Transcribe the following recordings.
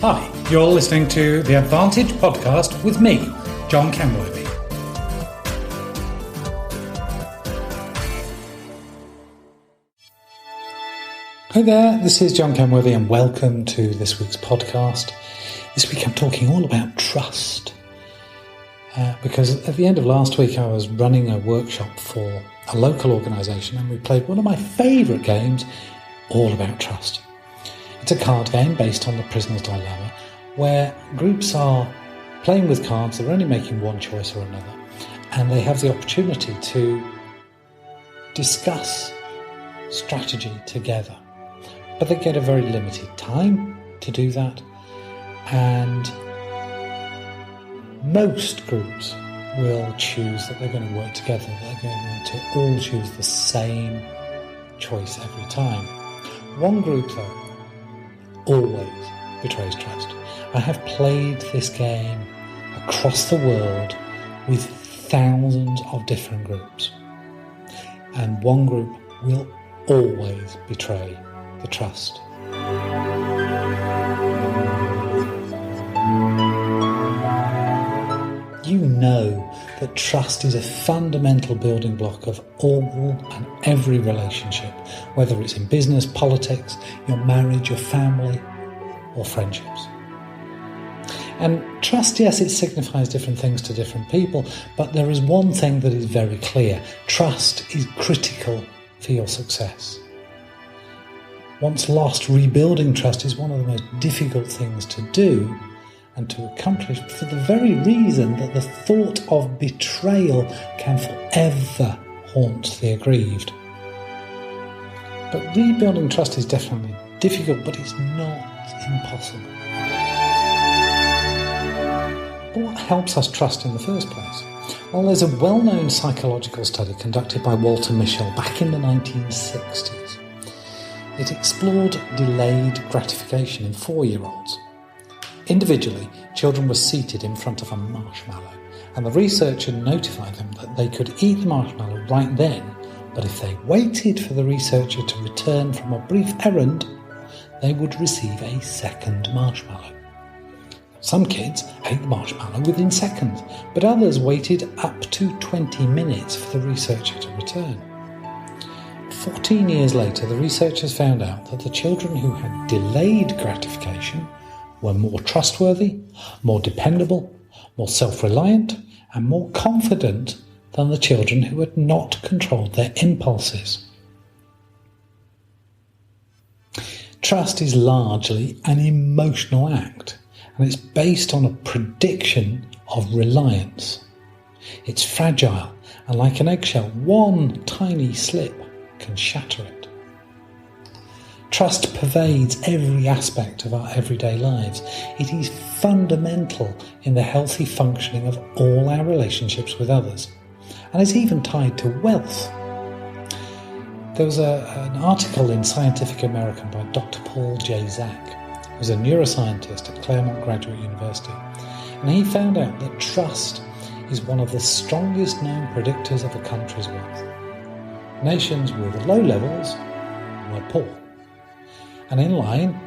Hi, you're listening to The Advantage Podcast with me, John Kenworthy. Hi there, this is John Kenworthy and welcome to this week's podcast. This week I'm talking all about trust. Because at the end of last week I was running a workshop for a local organisation and we played one of my favourite games, all about trust. It's a card game based on the prisoner's dilemma, where groups are playing with cards, they're only making one choice or another, and they have the opportunity to discuss strategy together. But they get a very limited time to do that, and most groups will choose that they're going to work together, they're going to all choose the same choice every time. One group, though, always betrays trust. I have played this game across the world with thousands of different groups, and one group will always betray the trust. You know that trust is a fundamental building block of all and every relationship, whether it's in business, politics, your marriage, your family, or friendships. And trust, yes, it signifies different things to different people, but there is one thing that is very clear. Trust is critical for your success. Once lost, rebuilding trust is one of the most difficult things to do and to accomplish, for the very reason that the thought of betrayal can forever haunt the aggrieved. But rebuilding trust is definitely difficult, but it's not impossible. But what helps us trust in the first place? Well, there's a well-known psychological study conducted by Walter Mischel back in the 1960s. It explored delayed gratification in 4-year-olds. Individually, children were seated in front of a marshmallow, and the researcher notified them that they could eat the marshmallow right then, but if they waited for the researcher to return from a brief errand, they would receive a second marshmallow. Some kids ate the marshmallow within seconds, but others waited up to 20 minutes for the researcher to return. 14 years later, the researchers found out that the children who had delayed gratification were more trustworthy, more dependable, more self-reliant, and more confident than the children who had not controlled their impulses. Trust is largely an emotional act, and it's based on a prediction of reliance. It's fragile, and like an eggshell, one tiny slip can shatter it. Trust pervades every aspect of our everyday lives. It is fundamental in the healthy functioning of all our relationships with others, and is even tied to wealth. There was an article in Scientific American by Dr. Paul J. Zak, who's a neuroscientist at Claremont Graduate University, and he found out that trust is one of the strongest known predictors of a country's wealth. Nations with low levels were poor. And in line,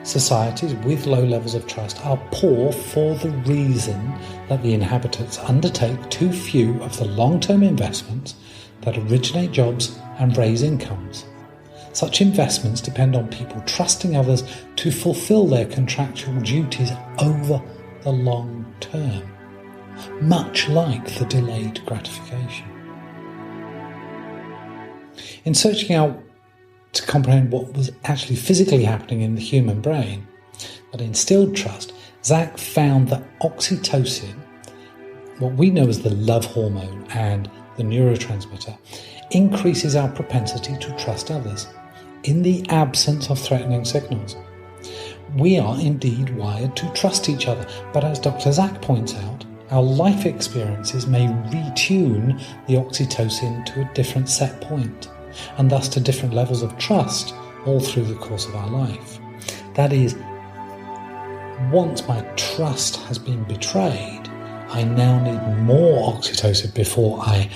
societies with low levels of trust are poor for the reason that the inhabitants undertake too few of the long-term investments that originate jobs and raise incomes. Such investments depend on people trusting others to fulfill their contractual duties over the long term, much like the delayed gratification. In searching out to comprehend what was actually physically happening in the human brain that instilled trust, Zak found that oxytocin, what we know as the love hormone and the neurotransmitter, increases our propensity to trust others in the absence of threatening signals. We are indeed wired to trust each other, but as Dr. Zak points out, our life experiences may retune the oxytocin to a different set point, and thus to different levels of trust all through the course of our life. That is, once my trust has been betrayed, I now need more oxytocin before I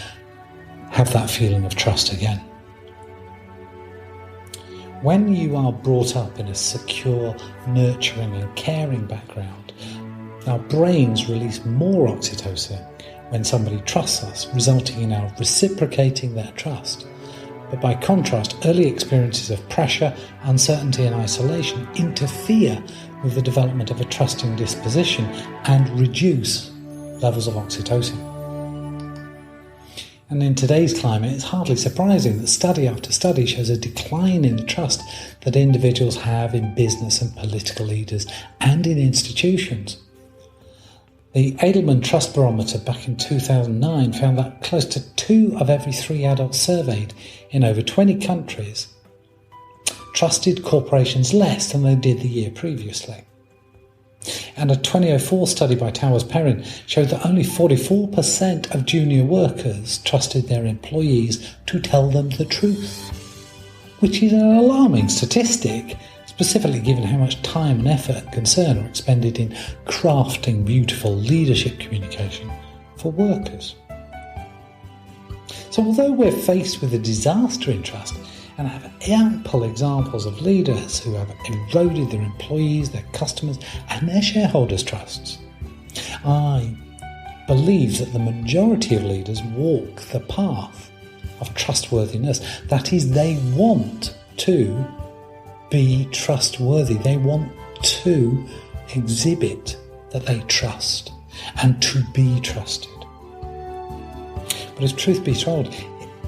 have that feeling of trust again. When you are brought up in a secure, nurturing and caring background, our brains release more oxytocin when somebody trusts us, resulting in our reciprocating their trust. But by contrast, early experiences of pressure, uncertainty and isolation interfere with the development of a trusting disposition and reduce levels of oxytocin. And in today's climate, it's hardly surprising that study after study shows a decline in the trust that individuals have in business and political leaders and in institutions. The Edelman Trust Barometer back in 2009 found that close to 2 of every 3 adults surveyed in over 20 countries trusted corporations less than they did the year previously. And a 2004 study by Towers Perrin showed that only 44% of junior workers trusted their employees to tell them the truth, which is an alarming statistic, specifically given how much time and effort and concern are expended in crafting beautiful leadership communication for workers. So although we're faced with a disaster in trust and have ample examples of leaders who have eroded their employees, their customers and their shareholders' trusts, I believe that the majority of leaders walk the path of trustworthiness. That is, they want to be trustworthy. They want to exhibit that they trust and to be trusted. But if truth be told,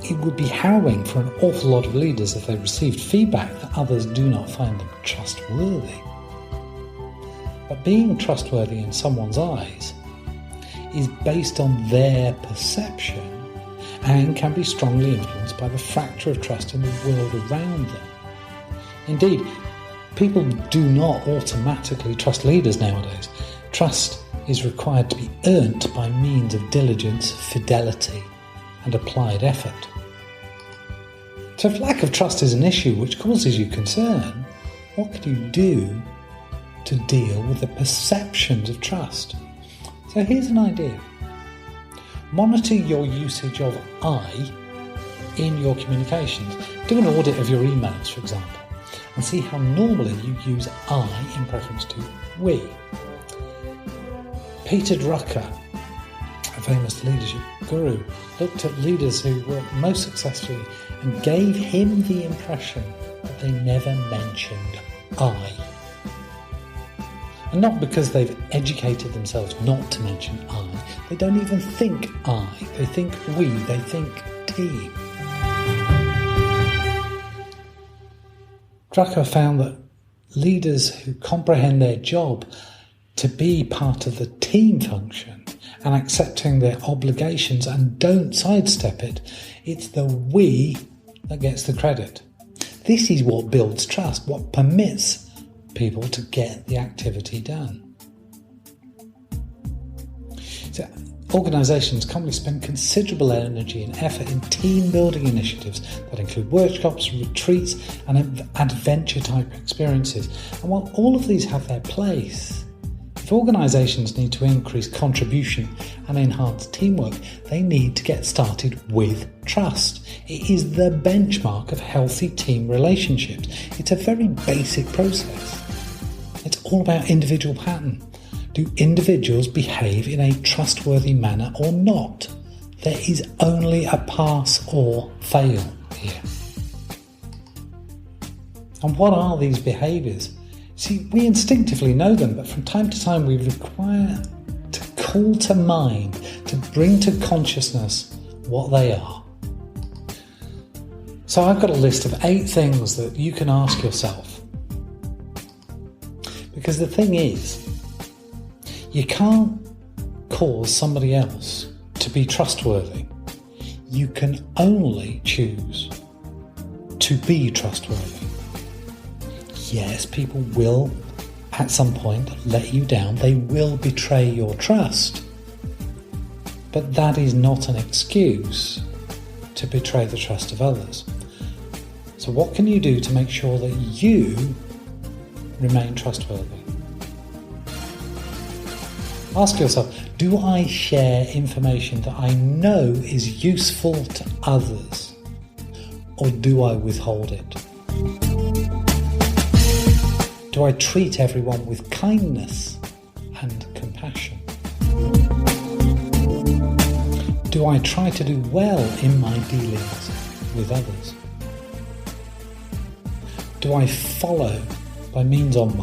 it would be harrowing for an awful lot of leaders if they received feedback that others do not find them trustworthy. But being trustworthy in someone's eyes is based on their perception and can be strongly influenced by the fracture of trust in the world around them. Indeed, people do not automatically trust leaders nowadays. Trust is required to be earned by means of diligence, fidelity, and applied effort. So if lack of trust is an issue which causes you concern, what can you do to deal with the perceptions of trust? So here's an idea. Monitor your usage of I in your communications. Do an audit of your emails, for example, and see how normally you use I in preference to we. Peter Drucker, a famous leadership guru, looked at leaders who worked most successfully and gave him the impression that they never mentioned I. And not because they've educated themselves not to mention I. They don't even think I. They think we. They think team. Drucker found that leaders who comprehend their job to be part of the team function and accepting their obligations and don't sidestep it, it's the we that gets the credit. This is what builds trust, what permits people to get the activity done. So, organisations commonly spend considerable energy and effort in team building initiatives that include workshops, retreats and adventure type experiences. And while all of these have their place, if organisations need to increase contribution and enhance teamwork, they need to get started with trust. It is the benchmark of healthy team relationships. It's a very basic process. It's all about individual pattern. Do individuals behave in a trustworthy manner or not? There is only a pass or fail here. And what are these behaviours? See, we instinctively know them, but from time to time we require to call to mind, to bring to consciousness what they are. So I've got a list of 8 things that you can ask yourself. Because the thing is, you can't cause somebody else to be trustworthy. You can only choose to be trustworthy. Yes, people will, at some point, let you down. They will betray your trust. But that is not an excuse to betray the trust of others. So what can you do to make sure that you remain trustworthy? Ask yourself, do I share information that I know is useful to others, or do I withhold it? Do I treat everyone with kindness and compassion? Do I try to do well in my dealings with others? Do I follow by means of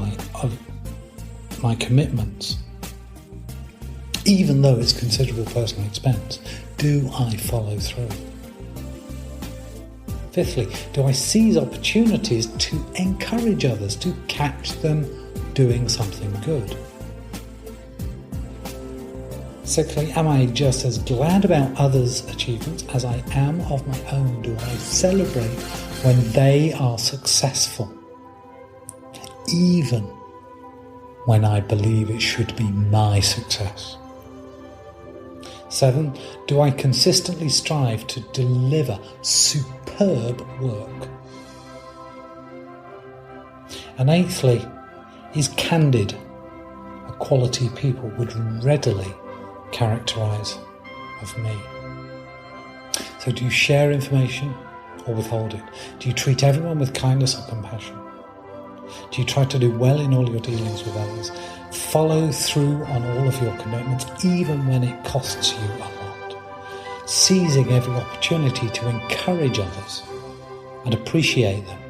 my commitments? Even though it's considerable personal expense, do I follow through? Fifthly, do I seize opportunities to encourage others, to catch them doing something good? Sixthly, am I just as glad about others' achievements as I am of my own? Do I celebrate when they are successful, even when I believe it should be my success? 7, do I consistently strive to deliver superb work? And 8thly, is candid a quality people would readily characterise of me? So do you share information or withhold it? Do you treat everyone with kindness or compassion? Do you try to do well in all your dealings with others? Follow through on all of your commitments, even when it costs you a lot. Seizing every opportunity to encourage others and appreciate them.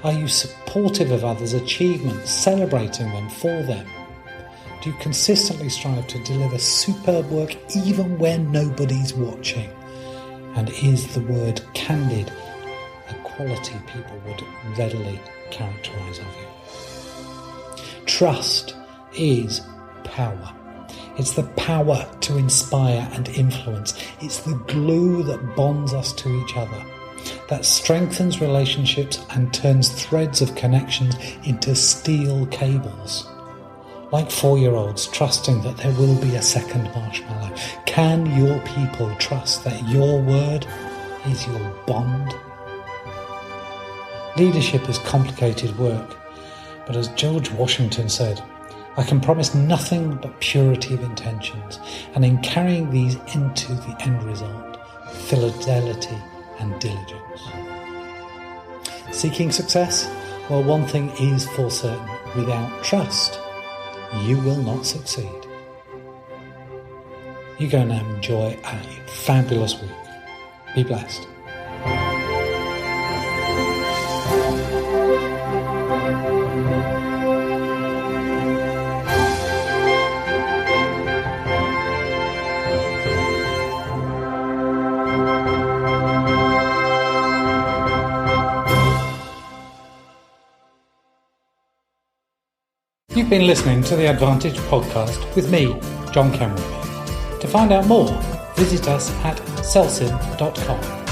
Are you supportive of others' achievements, celebrating them for them? Do you consistently strive to deliver superb work even when nobody's watching? And is the word candid a quality people would readily characterise of you? Trust is power. It's the power to inspire and influence. It's the glue that bonds us to each other, that strengthens relationships and turns threads of connections into steel cables. Like 4-year-olds trusting that there will be a second marshmallow. Can your people trust that your word is your bond? Leadership is complicated work, but as George Washington said, I can promise nothing but purity of intentions, and in carrying these into the end result, fidelity and diligence. Seeking success? Well, one thing is for certain. Without trust, you will not succeed. You go and enjoy a fabulous week. Be blessed. You've been listening to the Advantage podcast with me, John Cameron. To find out more, visit us at selsin.com.